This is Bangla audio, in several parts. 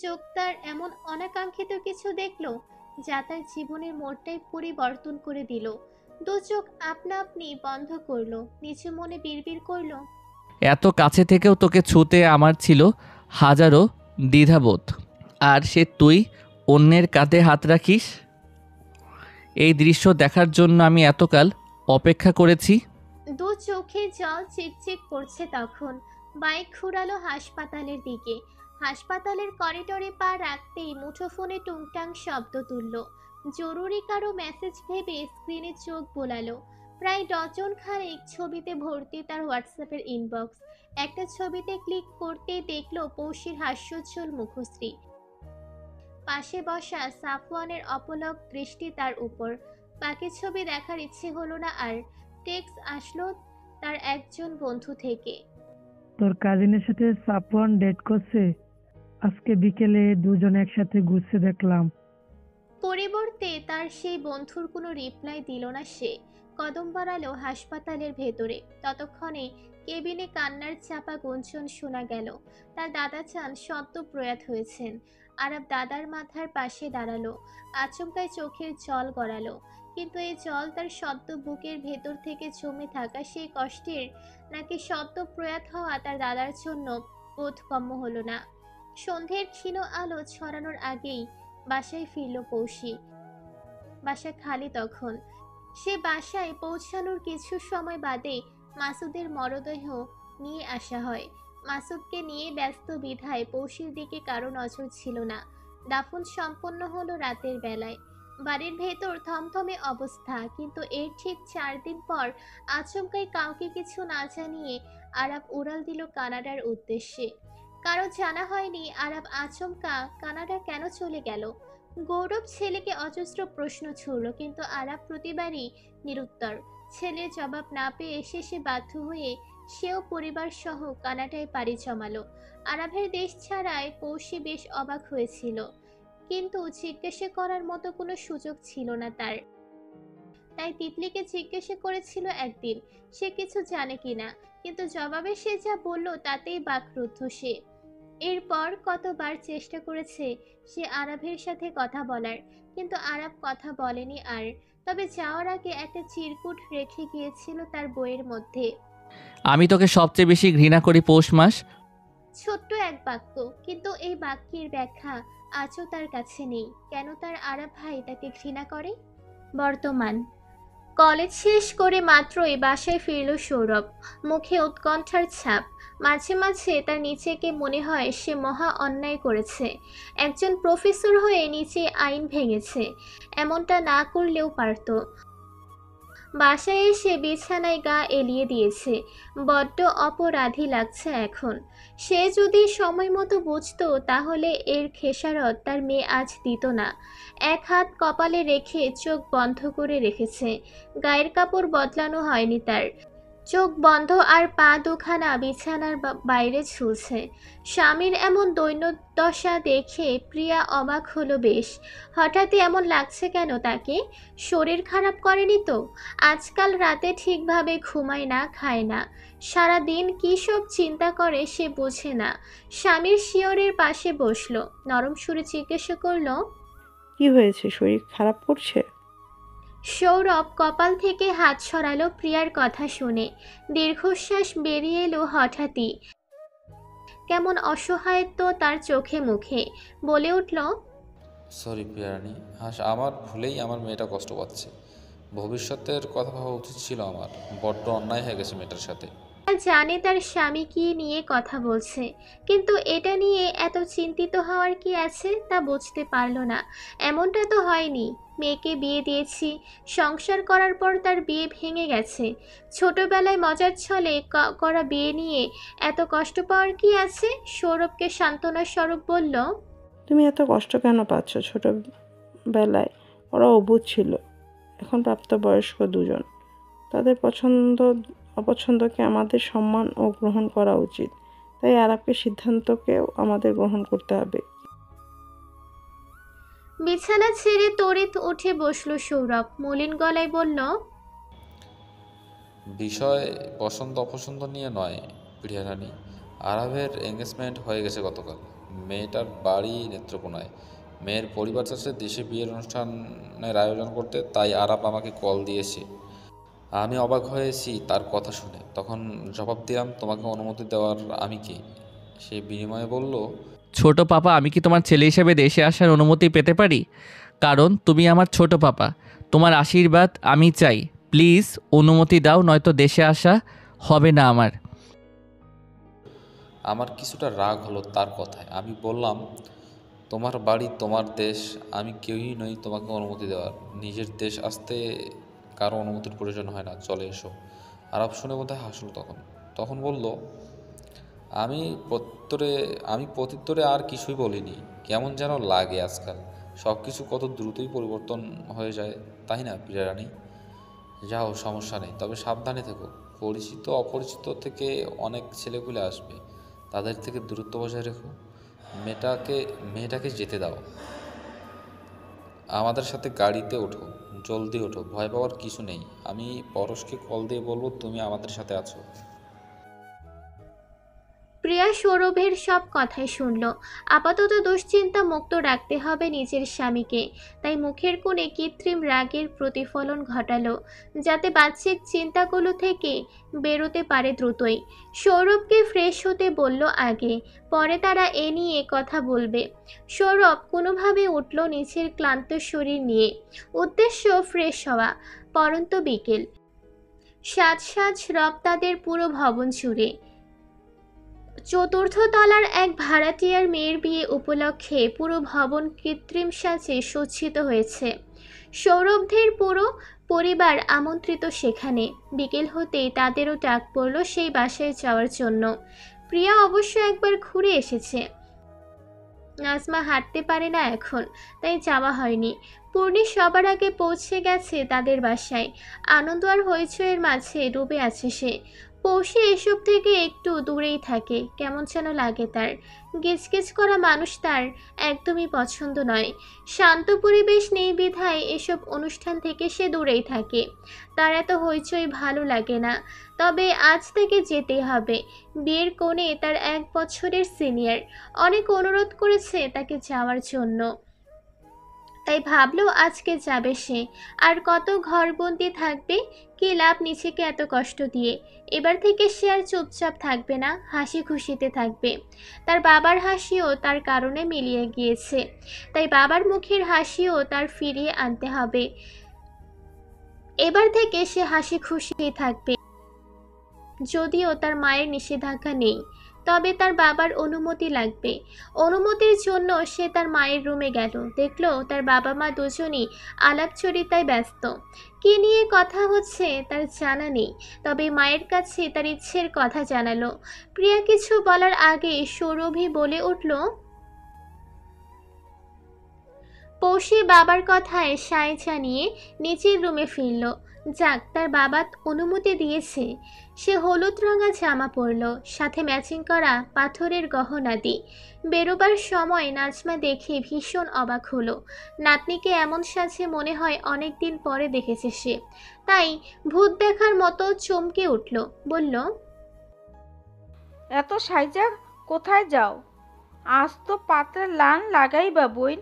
চোখ তার এমন অনাকাঙ্ক্ষিত কিছু দেখলো যা তার জীবনের মোড়টাই পরিবর্তন করে দিল। দু চোখ আপনা আপনি বন্ধ করলো, নিচু মনে বিড়বিড় করলো, এত কাছে থেকেও তোকে ছুঁতে আমার ছিল হাজারো দ্বিধাবোধ, আর সে তুই অন্যের কাঁধে হাত রাখিস। এই দৃশ্য দেখার জন্য আমি এতকাল অপেক্ষা করেছি। দু চোখে জল চিকচিক করছে তখন। বাইক ঘুরালো হাসপাতালের দিকে। হাসপাতালের করিডোরে পা রাখতেই মুঠোফোনে টুংটাং শব্দ তুলল। জরুরি কারো মেসেজ ভেবে স্ক্রিনে চোখ বোলালো। প্রায় ডজন খানেক ছবিতে ভর্তি তার হোয়াটসঅ্যাপের ইনবক্স। একটা ছবিতে ক্লিক করতেই দেখলো পৌশির হাস্যোজ্জ্বল মুখশ্রী। পাশে বসা সাফওয়ানের অপলক দৃষ্টি তার উপর। বাকি ছবি দেখার ইচ্ছে হলো না আর। টেক্সট আসলো তার একজন বন্ধু থেকে। তোর কাজিনের সাথে সাফওয়ান ডেট করছে, আজকে বিকেলে দুজন একসাথে ঘুরছে দেখলাম। পরিবর্তে তার সেই বন্ধুর কোনো রিপ্লাই দিল না সে। কদম বাড়ালো হাসপাতালের ভেতরে। ততক্ষণে কেবিনে কান্নার চাপা গুঞ্জন শোনা গেল। তার দাদা চান সদ্য প্রয়াত হয়েছেন। আরব দাদার মাথার পাশে দাঁড়ালো, আচমকায় চোখের জল গড়ালো। কিন্তু এই জল তার সদ্য বুকের ভেতর থেকে জমে থাকা সেই কষ্টের, নাকি সদ্য প্রয়াত হওয়া তার দাদার জন্য বোধগম্য হলো না। সন্ধ্যের ক্ষীণ আলো ছড়ানোর আগেই বাসায় ফিরল পৌশি। বাসা খালি তখন। সে বাসায় পৌঁছানোর কিছু সময় বাদে মাসুদের মরদেহ নিয়ে আসা হয়। মাসুদকে নিয়ে ব্যস্ত বিধায় পৌশির দিকে কারো নজর ছিল না। দাফন সম্পন্ন হলো রাতের বেলায়। বাড়ির ভেতর থমথমে অবস্থা, কিন্তু এর ঠিক 4 দিন পর আচমকাই কাউকে কিছু না জানিয়ে আরাব উড়াল দিল কানাডার উদ্দেশ্যে। কারো জানা হয়নি আরাব আচমকা কানাডা কেন চলে গেল। গৌরব ছেলেকে অজস্র প্রশ্ন ছুড়ল, কিন্তু আরাব প্রতিবারই নিরুত্তর। ছেলের জবাব না পেয়ে শেষে বাধ্য হয়ে সেও পরিবার সহ কানাডায় পাড়ি জমালো। আরাবের দেশ ছাড়ায় পৌশি বেশ অবাক হয়েছিল, কিন্তু জিজ্ঞাসা করার মতো কোনো সুযোগ ছিল না তার। তাই তিতলিকে জিজ্ঞাসা করেছিল একদিন সে কিছু জানে কিনা, কিন্তু জবাবে সে যা বলল তাতেই বাকরুদ্ধ সে। এরপর কতবার চেষ্টা করেছে সে আরাবের সাথে কথা বলার, কিন্তু আরাব কথা বলেনি আর। তবে যাওয়ার আগে একটা চিরকুট রেখে গিয়েছিল তার বইয়ের মধ্যে। আমি তোকে সবচেয়ে বেশি ঘৃণা করি পৌষ মাস। ছোট্ট এক বাক্য, কিন্তু এই বাক্যের ব্যাখ্যা আজও তার কাছে নেই। কেন তার আরাব ভাই তাকে ঘৃণা করে? বর্তমান। কলেজ শেষ করে মাত্রই বাসায় ফিরল সৌরভ। মুখে উৎকণ্ঠার ছাপ। মাঝে মাঝে তার নিজেকে মনে হয় সে মহা অন্যায় করেছে। একজন প্রফেসর হয়ে নিচে আইন ভেঙেছে। এমনটা না করলেও পারত। বাসায় এসে বিছানায় গা এলিয়ে দিয়েছে। বড্ড অপরাধী লাগছে এখন। সে যদি সময় মতো বুঝতো তাহলে এর খেসারত তার মেয়ে আজ দিত না। এক হাত কপালে রেখে চোখ বন্ধ করে রেখেছে। গায়ের কাপড় বদলানো হয়নি তার। চোখ বন্ধ আর পা দুখানা বিছানার বাইরে ঝুলছে। স্বামীর এমন দৈন্যদশা দেখে প্রিয়া অবাক হলো বেশ। হঠাৎই এমন লাগছে কেন তাকে? শরীর খারাপ করেনি তো? আজকাল রাতে ঠিকভাবে ঘুমায় না, খায় না। সারা দিন কী সব চিন্তা করে সে বোঝে না। স্বামীর শিয়রের পাশে বসলো, নরম সুরে জিজ্ঞাসা করলো, কি হয়েছে, শরীর খারাপ করছে? সৌরভ কপাল থেকে হাত সরালো প্রিয়ার কথা শুনে। দীর্ঘশ্বাস বেরিয়ে এলো হঠাৎই। কেমন অসহায়ত্ব তার চোখে মুখে। বলে উঠল, সরি প্রিয়ারানী, আমার ভুলেই আমার মেয়েটা কষ্ট পাচ্ছে। ভবিষ্যতের কথা ভাবা উচিত ছিল আমার। বড্ড অন্যায় হয়ে গেছে মেয়েটার সাথে। জানে তার স্বামী কি নিয়ে কথা বলছে, কিন্তু এটা নিয়ে এত চিন্তিত হওয়ার কি আছে তা বুঝতে পারল না। এমনটা তো হয়নি। মেয়েকে বিয়ে দিয়েছি, সংসার করার পর তার বিয়ে ভেঙে গেছে। ছোটবেলায় মজার ছলে করা বিয়ে নিয়ে এত কষ্ট পাওয়ার কি আছে? সৌরভকে সান্ত্বনা স্বরূপ বলল, তুমি এত কষ্ট কেন পাচ্ছ? ছোটবেলায় ওরা অবুঝ ছিল, এখন প্রাপ্তবয়স্ক দুজন। তাদের পছন্দ অপছন্দকে আমাদের সম্মান ও গ্রহণ করা উচিত। তাই আরাপের সিদ্ধান্তকেও আমাদের গ্রহণ করতে হবে। বিছানা ছেড়ে তড়িৎ উঠে বসলো সৌরভ। মলিন গলায় বলল, বিষয় পছন্দ অপছন্দ নিয়ে নয় প্রিয়ারানী, আরবের এঙ্গেজমেন্ট হয়ে গেছে গতকাল। মেয়েটার বাড়ি নেত্রকোনায়। মেয়ের পরিবার চাচ্ছে দেশে বিয়ের অনুষ্ঠানের আয়োজন করতে, তাই আরাপ আমাকে কল দিয়েছে। আমি অবাক হয়েছি তার কথা শুনে। তখন জবাব দিলাম, তোমাকে অনুমতি দেওয়ার আমি কে? সে বিনিময়ে বলল, ছোট পাপা, আমি কি তোমার ছেলে হিসেবে দেশে আসার অনুমতি পেতে পারি? কারণ তুমি আমার ছোট পাপা। তোমার আশীর্বাদ আমি চাই। প্লিজ অনুমতি দাও, নয়তো দেশে আসা হবে না আমার। আমার কিছুটা রাগ হলো তার কথায়। আমি বললাম, তোমার বাড়ি, তোমার দেশ, আমি কেউই নই তোমাকে অনুমতি দেওয়ার। নিজের দেশ আসতে কারো অনুমতির প্রয়োজন হয় না, চলে এসো। আরব শুনে বোধহয় হাসলো। তখন তখন বলল, আমি প্রত্যুত্তরে আমি প্রত্যুত্তরে আর কিছুই বলিনি। কেমন যেন লাগে আজকাল, সব কিছু কত দ্রুতই পরিবর্তন হয়ে যায়, তাই না প্রিয়া রানী? যাও, সমস্যা নেই, তবে সাবধানে থেকো। পরিচিত অপরিচিত থেকে অনেক ছেলেগুলো আসবে, তাদের থেকে দূরত্ব বজায় রেখো। মেয়েটাকে যেতে দাও। আমাদের সাথে গাড়িতে ওঠো, জলদি ওঠো, ভয় পাওয়ার কিছু নেই। আমি পরশকে কল দিয়ে বলবো তুমি আমাদের সাথে আছো। প্রিয়া সৌরভের সব কথাই শুনল। আপাতত দুশ্চিন্তা মুক্ত রাখতে হবে নিজের স্বামীকে, তাই মুখের কোণে কৃত্রিম রাগের প্রতিফলন ঘটালো, যাতে বাহ্যিক চিন্তাগুলো থেকে বেরোতে পারে দ্রুতই। সৌরভকে ফ্রেশ হতে বলল আগে, পরে তারা এ নিয়ে কথা বলবে। সৌরভ কোনোভাবে উঠল নিচের ক্লান্ত শরীর নিয়ে। উদ্দেশ্য ফ্রেশ হওয়া। পরন্ত বিকেল। সাজ সাজ রব তাদের পুরো ভবন জুড়ে। চতুর্থ তলার এক ভাড়াটিয়ার মেয়ের বিয়ে উপলক্ষে পুরো ভবন কৃত্রিম সাজে সজ্জিত হয়েছে। সৌরভদের পুরো পরিবার আমন্ত্রিত সেখানে। বিকেল হতেই তাদেরও ডাক পড়ল সেই বাসায় যাওয়ার জন্য। প্রিয়া অবশ্য একবার ঘুরে এসেছে। নাজমা হাঁটতে পারে না এখন, তাই যাওয়া হয়নি। পূর্ণি সবার আগে পৌঁছে গেছে তাদের বাসায়। আনন্দ আর হইচইয়ের মাঝে ডুবে আছে সে। পৌষে এসব থেকে একটু দূরেই থাকে, কেমন যেন লাগে তার। গিজগিজ করা মানুষ তার একদমই পছন্দ নয়। শান্ত পরিবেশ নেই বিধায় এসব অনুষ্ঠান থেকে সে দূরেই থাকে। তার এত হইচই ভালো লাগে না। তবে আজ থেকে যেতেই হবে। বিয়ের কোণে তার 1 বছরের সিনিয়র অনেক অনুরোধ করেছে তাকে যাওয়ার জন্য, তাই ভাবলো আজকে যাবে সে। আর কত ঘরবন্দি থাকবে, কি লাভ নিজেকে এত কষ্ট দিয়ে। এবার থেকে সে আর চুপচাপ থাকবে না, হাসি খুশিতে থাকবে। তার বাবার হাসিও তার কারণে মিলিয়ে গিয়েছে, তাই বাবার মুখের হাসিও তার ফিরিয়ে আনতে হবে। এবার থেকে সে হাসি খুশি থাকবে। যদিও তার মায়ের নিষেধাজ্ঞা নেই, তবে তার বাবার অনুমতি লাগবে। অনুমতির জন্য সে তার মায়ের রুমে গেল। দেখল তার বাবা মা দুজনই আলাপচারিতায় ব্যস্ত। কী নিয়ে কথা হচ্ছে তার জানা নেই, তবে মায়ের কাছে তার ইচ্ছের কথা জানালো। প্রিয়া কিছু বলার আগে সৌরভী বলে উঠল, পৌষী বাবার কথায় সায় জানিয়ে নিচের রুমে ফিরল। যাক, তার বাবা অনুমতি দিয়েছে। সে হলুদ রঙা জামা পরল, সাথে ম্যাচিং করা পাথরের গহনাদি। বেরোবার সময় নাজমা দেখে ভীষণ অবাক হলো। নাতনিকে এমন সাজে মনে হয় অনেক দিন পরে দেখেছে সে, তাই ভূত দেখার মতো চমকে উঠল। বলল, এত সাইজা কোথায় যাও? আজ তো পাত্রে লান লাগাইবা বইন।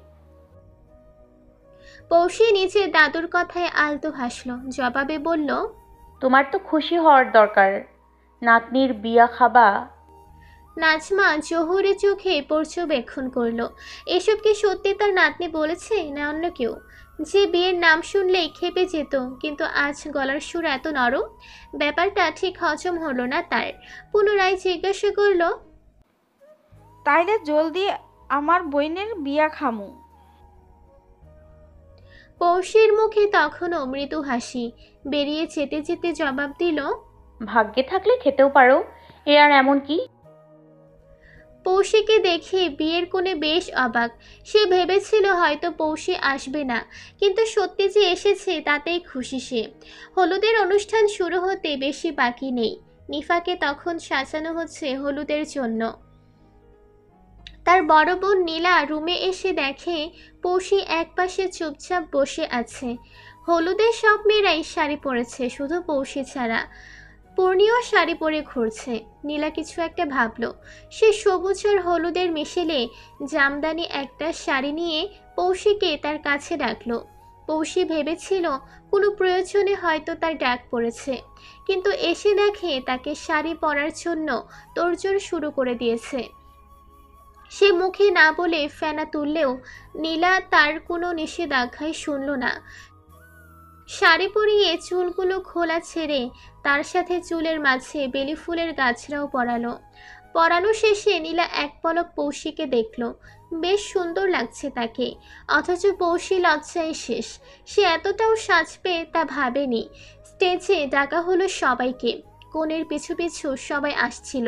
পৌষী নিজের দাদুর কথায় আলতো হাসল, জবাবে বলল, তোমার তো খুশি হওয়ার দরকার, নাতনির বিয়া খাবা। নাজমা জহুরে চোখে পর্যবেক্ষণ করলো। এসব কি সত্যি তার নাতনি বলেছে না অন্য কেউ? যে বিয়ের নাম শুনলেই খেপে যেত, কিন্তু আজ গলার সুর এত নরম। ব্যাপারটা ঠিক হজম হলো না তার। পুনরায় জিজ্ঞাসা করলো, তাইলে জলদি আমার বইনের বিয়া খামু। পৌষীর মুখে তখনও মৃদু হাসি। বেরিয়ে যেতে যেতে জবাব দিল, ভাগ্যে থাকলে খেতেও পারো, এ আর এমন কি। পৌষীকে দেখে বিয়ের কোণে বেশ অবাক। সে ভেবেছিল হয়তো পৌষী আসবে না, কিন্তু সত্যি যে এসেছে তাতেই খুশি সে। হলুদের অনুষ্ঠান শুরু হতে বেশি বাকি নেই। নিফাকে তখন সাজানো হচ্ছে হলুদের জন্য। তার বড় বোন নীলা রুমে এসে দেখে পৌষী একপাশে চুপচাপ বসে আছে। হলুদের সব মেয়েরাই শাড়ি পরেছে, শুধু পৌষী ছাড়া। পূর্ণিও শাড়ি পরে ঘুরছে। নীলা কিছু একটা ভাবলো। সে সবুজ আর হলুদের মিশেলে জামদানি একটা শাড়ি নিয়ে পৌশিকে তার কাছে ডাকলো। পৌশি ভেবেছিল কোনো প্রয়োজনে হয়তো তার ডাক পড়েছে, কিন্তু এসে দেখে তাকে শাড়ি পরার জন্য তোড়জোড় শুরু করে দিয়েছে। সে মুখে না বলে ফেনা তুললেও নীলা তার কোনো নিষেধাজ্ঞাই শুনল না। শাড়ি পরিয়ে চুলগুলো খোলা ছেড়ে তার সাথে চুলের মাঝে বেলি ফুলের গাছরাও পরালো। পরানো শেষে নীলা এক পলক পৌশিকে দেখল। বেশ সুন্দর লাগছে তাকে, অথচ পৌশি লজ্জায় শেষ। সে এতটাও সাজবে তা ভাবেনি। স্টেজে ডাকা হলো সবাইকে। কোণের পিছু পিছু সবাই আসছিল।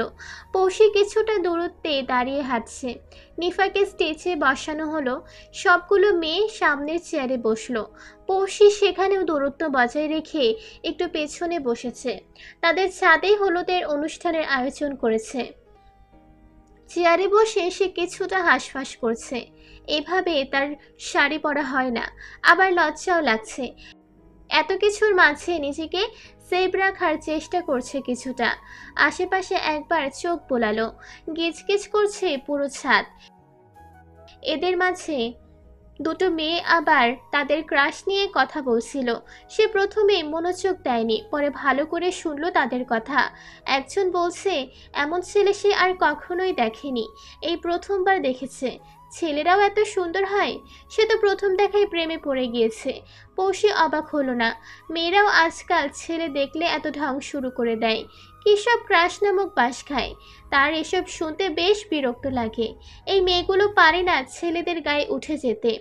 পৌশি কিছুটা দূরত্বে দাঁড়িয়ে হাঁটছে। নিফাকে স্টেজে বসানো হলো। সবগুলো মেয়ে সামনের চেয়ারে বসলো। পৌশি সেখানেও দূরত্ব বজায় রেখে একটু পেছনে বসেছে। তাদের ছাদেই হলুদের অনুষ্ঠানের আয়োজন করেছে। চেয়ারে বসে সে কিছুটা হাঁসফাঁস করছে। এভাবে তার শাড়ি পরা হয় না, আবার লজ্জাও লাগছে। এত কিছুর মাঝে নিজেকে সেভ রাখার চেষ্টা করছে কিছুটা। আশেপাশে একবার চোখ বোলালো। গিজগিজ করছে পুরো ছাদ। এদের মাঝে দুটো মেয়ে আবার তাদের ক্রাশ নিয়ে কথা বলছিল। সে প্রথমে মনোযোগ দেয়নি, পরে ভালো করে শুনলো তাদের কথা। একজন বলছে এমন ছেলে সে আর কখনোই দেখেনি, এই প্রথমবার দেখেছে। ছেলেরাও এত সুন্দর হয়? সে তো প্রথম দেখায় প্রেমে পড়ে গিয়েছে। পৌশি অবাক হলো না। মেয়েরাও আজকাল ছেলে দেখলে এত ঢং শুরু করে দেয়। কী সব ক্রাশ নামক বাস খায়। তার এসব শুনতে বেশ বিরক্ত লাগে। এই মেয়েগুলো পারে না ছেলেদের গায়ে উঠে যেতে।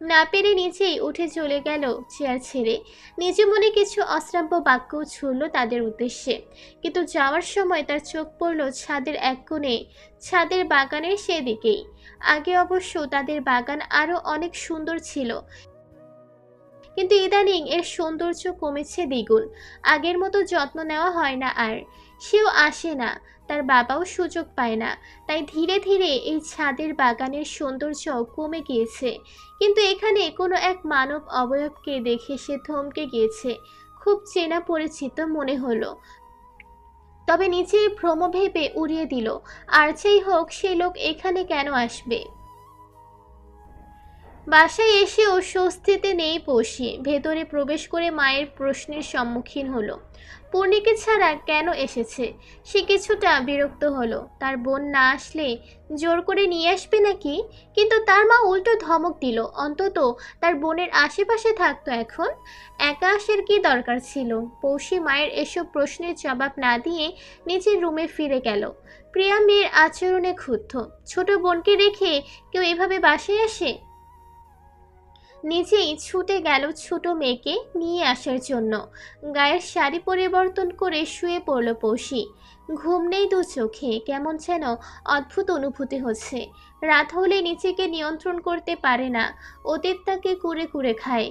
না পেরে নিজেই উঠে চলে গেল চেয়ার ছেড়ে। নিজে মনে কিছু অশ্রাব্য বাক্যও ছুড়ল তাদের উদ্দেশ্যে, কিন্তু যাওয়ার সময় তার চোখ পড়ল ছাদের এক কোণে, ছাদের বাগানের সেদিকেই। আগে অবশ্য তাদের বাগান আরো অনেক সুন্দর ছিল, কিন্তু ইদানিং এর সৌন্দর্য কমেছে দ্বিগুণ। আগের মতো যত্ন নেওয়া হয় না আর। সেও আসে না, তার বাবাও সুযোগ পায় না। তাই ধীরে ধীরে এই ছাদের বাগানের সৌন্দর্য কমে গিয়েছে। কিন্তু এখানে কোনো এক মানব অবয়বকে দেখে সে থমকে গিয়েছে। খুব চেনা পরিচিত মনে হলো। তবে নিজের ভ্রম ভেবে উড়িয়ে দিল। আর যেই হোক, সে লোক এখানে কেন আসবে? বাসায় এসেও স্বস্তিতে নেই পৌশি। ভেতরে প্রবেশ করে মায়ের প্রশ্নের সম্মুখীন হলো, পূর্ণিকে ছাড়া কেন এসেছে। সে কিছুটা বিরক্ত হলো। তার বোন না আসলে জোর করে নিয়ে আসবে নাকি? কিন্তু তার মা উল্টো ধমক দিল, অন্তত তার বোনের আশেপাশে থাকতো এখন। একা আসার কি দরকার ছিল? পৌশি মায়ের এসব প্রশ্নের জবাব না দিয়ে নিজের রুমে ফিরে গেল। প্রিয়া মেয়ের আচরণে ক্ষুব্ধ। ছোট বোনকে রেখে কেউ এভাবে বাসায় আসে? নিজেই ছুটে গেল ছোট মেয়েকে নিয়ে আসার জন্য। গায়ের শাড়ি পরিবর্তন করে শুয়ে পড়ল পৌশি। ঘুম নেই দু চোখে, কেমন যেন অদ্ভুত অনুভূতি হচ্ছে। রাত হলে নিজেকে নিয়ন্ত্রণ করতে পারে না। অতীত তাকে কুরে কুরে খায়।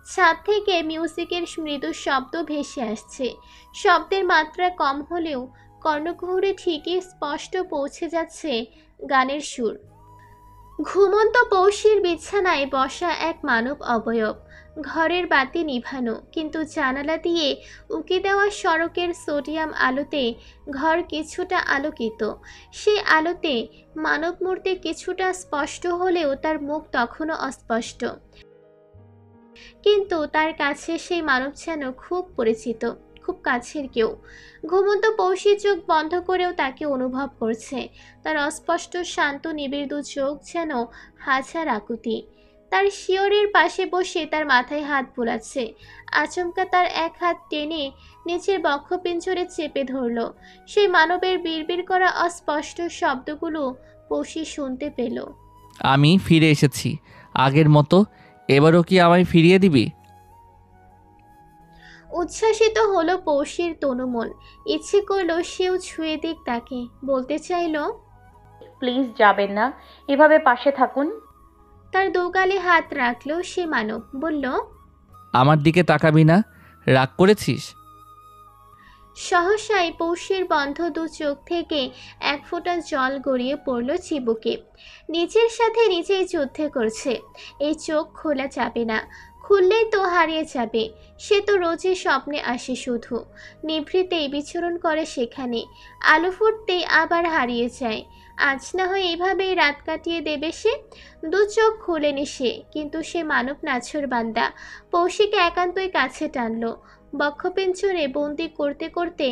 ছাদ থেকে মিউজিকের মৃদু শব্দ ভেসে আসছে। শব্দের মাত্রা কম হলেও কর্ণকুহরে ঠিকই স্পষ্ট পৌঁছে যাচ্ছে গানের সুর। ঘুমন্ত পৌশির বিছানায় বসা এক মানব অবয়ব। ঘরের বাতি নিভানো, কিন্তু জানালা দিয়ে উকি দেওয়া সড়কের সোডিয়াম আলোতে ঘর কিছুটা আলোকিত। সে আলোতে মানব মূর্তি কিছুটা স্পষ্ট হলেও তার মুখ তখনও অস্পষ্ট। কিন্তু তার কাছে সেই মানব যেন খুব পরিচিত, খুব কাছের কেউ। ঘুমন্ত পৌশি চোখ বন্ধ করেও তাকে অনুভব করছে। তার অস্পষ্ট শান্ত নিবিড় দু চোখ যেন হাজার আকুতি। তার শিয়রের পাশে বসে তার মাথায় হাত বুলাচ্ছে। আচমকা তার এক হাত টেনে নিচের বক্ষপিঞ্জরে চেপে ধরল। সেই মানবের বিড়বিড় করা অস্পষ্ট শব্দগুলো পৌশি শুনতে পেল। আমি ফিরে এসেছি আগের মতো, এবারও কি আমায় ফিরিয়ে দিবি? উচ্ছ্বাসিত হলো পৌশির তনুমন। ইচ্ছে করলো সেও ছুঁয়ে দিক তাকে। বলতে চাইল, প্লিজ যাবেন না, এভাবে পাশে থাকুন। তার দোগালে হাত রাখলো সে মানব। বলল, আমার দিকে তাকাবি না? রাগ করেছিস? সহসাই পৌশির বন্ধ দু চোখ থেকে এক ফোঁটা জল গড়িয়ে পড়ল চিবুকে। নিজের সাথে নিজেই যুদ্ধে করছে। এই চোখ খোলা যাবে না। খুললেই তো হারিয়ে যাবে। সে তো রোজই স্বপ্নে আসে, শুধু নিভৃতেই বিচরণ করে সেখানে, আলো ফুটতেই আবার হারিয়ে যায়। আজ না হয় এভাবেই রাত কাটিয়ে দেবে সে। দু চোখ খুলেনি সে, কিন্তু সে মানব নাছর বান্দা। পৌশিকে একান্তই কাছে টানলো, বক্ষপিঞ্জরে বন্দি করতে করতে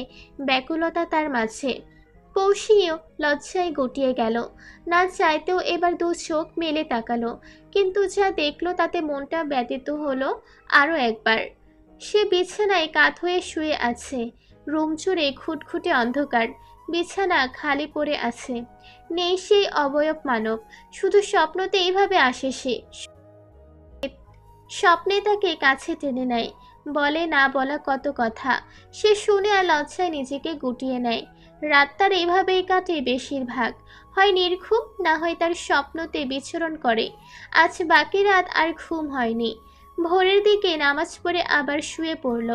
ব্যাকুলতা তার মাঝে। পৌশিও লজ্জায় গুটিয়ে গেল, না চাইতেও এবার দু চোখ মেলে তাকালো, কিন্তু যা দেখলো তাতে মনটা ব্যতীত হলো আরও একবার। সে বিছানায় কাত হয়ে শুয়ে আছে, রুম জুড়ে খুটখুটে অন্ধকার, বিছানা খালি পড়ে আছে, নেই সেই অবয়ব মানব। শুধু স্বপ্নতে এইভাবে আসে সে, স্বপ্নে তাকে কাছে টেনে নেয়, বলে না বলা কত কথা। সে শুনে আর লজ্জায় নিজেকে গুটিয়ে নেয়। রাত তার এইভাবেই কাটে বেশিরভাগ, হয় নির্ঘুম, না হয় তার স্বপ্নতে বিচরণ করে। আজ বাকি রাত আর ঘুম হয়নি। ভোরের দিকে নামাজ পড়ে আবার শুয়ে পড়ল।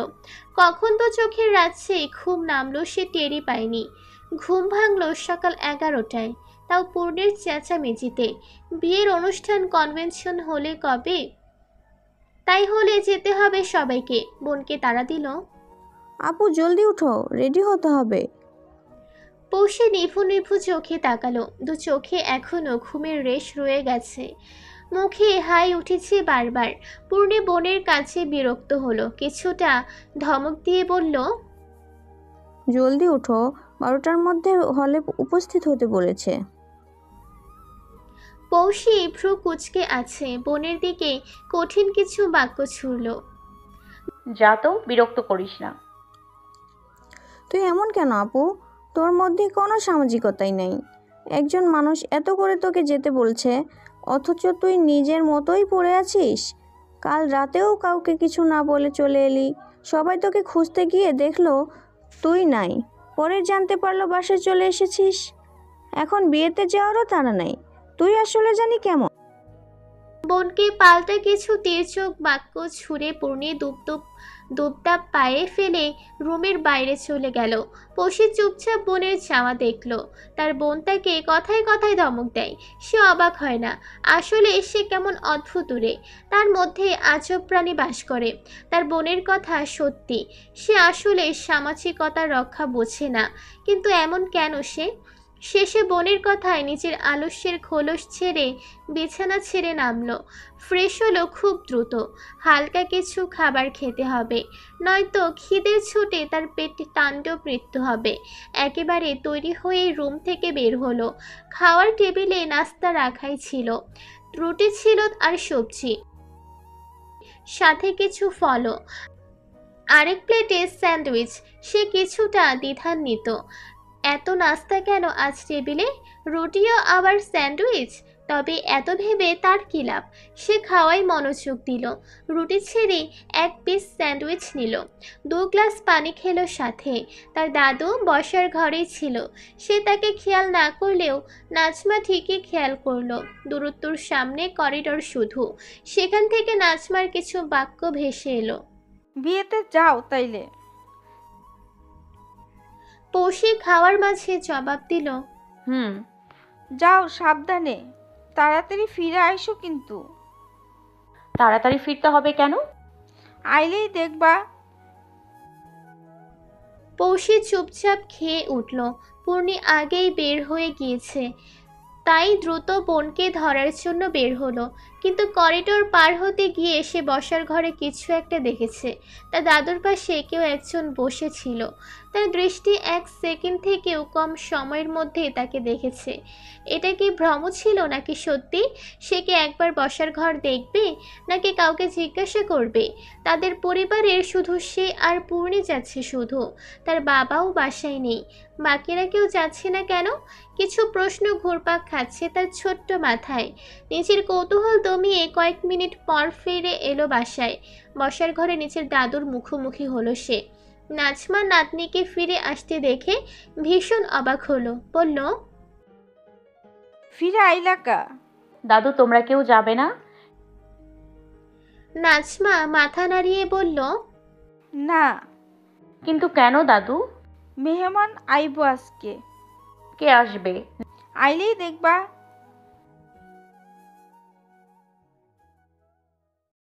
কখন তো চোখের রাজ্যে ঘুম নামলো সে টেরই পায়নি। ঘুম ভাঙল সকাল 11টায়, তাও পূর্ণের চেঁচামেচিতে। বিয়ের অনুষ্ঠান কনভেনশন হলে কবে? তাই হলে যেতে হবে সবাইকে। বোনকে তাড়া দিল, আপু জলদি উঠো, রেডি হতে হবে। পৌষে নিভু নিভু চোখে তাকালো, দু চোখে এখনো ঘুমের রেশ রয়ে গেছে, মুখে হাই উঠেছে বারবার। পূর্ণে বোনের কাছে বিরক্ত হলো, কিছুটা ধমক দিয়ে বলল, জলদি উঠো, 12টার মধ্যে হলে উপস্থিত হতে বলেছে। পৌষি ভ্রু কুচকে আছে, বোনের দিকে কঠিন কিছু বাক্য ছুড়ল। যা তো, বিরক্ত করিস না। তুই এমন কেন আপু? তোর মধ্যে কোনো সামাজিকতাই নেই। একজন মানুষ এত করে তোকে যেতে বলছে, অথচ তুই নিজের মতোই পড়ে আছিস। কাল রাতেও কাউকে কিছু না বলে চলে এলি। সবাই তোকে খুঁজতে গিয়ে দেখলো তুই নাই, পরে জানতে পারলো বাসায় চলে এসেছিস। এখন বিয়েতে যাওয়ারও তাড়া নাই। তুই আসলে জানি কেমন। বোনকে পাল্টা কিছু তীর্যক বাক্য ছুঁড়ে পূর্ণে দুপদাপ পায়ে ফেলে রুমের বাইরে চলে গেল। পশি চুপচাপ বোনের যাওয়া দেখলো। তার বোন তাকে কথায় কথায় ধমক দেয়, সে অবাক হয় না। আসলে সে কেমন অদ্ভুত রে, তার মধ্যে আজব প্রাণী বাস করে। তার বোনের কথা সত্যি, সে আসলে সামাজিকতার রক্ষা বোঝে না, কিন্তু এমন কেন সে? শেষে বোনের কথায় নিজের আলস্যের খোলস ছেড়ে বিছানা ছেড়ে নামলো। ফ্রেশ হলো খুব দ্রুত, হালকা কিছু খাবার খেতে হবে, নয়তো খিদের ছুটে তার পেটে তাণ্ডব মৃত্যু হবে। একেবারে তৈরি হয়ে রুম থেকে বের হলো। খাওয়ার টেবিলে নাস্তা রাখাই ছিল, রুটি ছিল আর সবজি, সাথে কিছু ফলও, আরেক প্লেটে স্যান্ডউইচ। সে কিছুটা দ্বিধান্বিত, এত নাস্তা কেন আজ টেবিলে, রুটিও আবার স্যান্ডউইচ? তবে এত ভেবে তার কী লাভ, সে খাওয়াই মনোযোগ দিল। রুটি ছেড়ে এক পিস স্যান্ডউইচ নিল, 2 গ্লাস পানি খেলো সাথে। তার দাদু বসার ঘরেই ছিল, সে তাকে খেয়াল না করলেও নাজমা ঠিকই খেয়াল করলো। দূরত্বর সামনে করিডোর শুধু, সেখান থেকে নাজমার কিছু বাক্য ভেসে এলো। বিয়েতে যাও তাইলে। পৌষি খাওয়ার মাঝে জবাব দিল, যাও, সাবধানে, তাড়াতাড়ি ফিরে আইসো কিন্তু। তাড়াতাড়ি ফিরতে হবে কেন? আইলেই দেখবা। পৌষি চুপচাপ খেয়ে উঠল। পূর্ণি আগেই বের হয়ে গিয়েছে, তাই দ্রুত বোনকে ধরার জন্য বের হলো। কিন্তু করিডোর পার হতে গিয়ে সে বসার ঘরে কিছু একটা দেখেছে। তার দাদুর পাশে কেউ একজন বসেছিল। তার দৃষ্টি 1 সেকেন্ড থেকেও কম সময়ের মধ্যে তাকে দেখেছে। এটা কি ভ্রম ছিল নাকি সত্যি? সে কি একবার বসার ঘর দেখবে, নাকি কাউকে জিজ্ঞাসা করবে? তাদের পরিবারের শুধু সে আর পূর্ণি যাচ্ছে, শুধু তার বাবাও বাসায় নেই। বাকিরা কেউ যাচ্ছে না কেন? কিছু প্রশ্ন ঘুরপাক খাচ্ছে তার ছোট্ট মাথায়। নিজের কৌতূহল দমিয়ে কয়েক মিনিট পর ফিরে এলো বাসায়। বসার ঘরে নিজের দাদুর মুখোমুখি হলো সে। নাজমা নাতনিকে ফিরে আসতে দেখে ভীষণ অবাক হলো, বলল, ফিরে আইলাকা? দাদু তোমরা কেউ যাবে না? নাজমা মাথা নাড়িয়ে বলল, না। কিন্তু কেন দাদু? মেহমান আইব আজকে। কে আসবে? আইলেই দেখবা।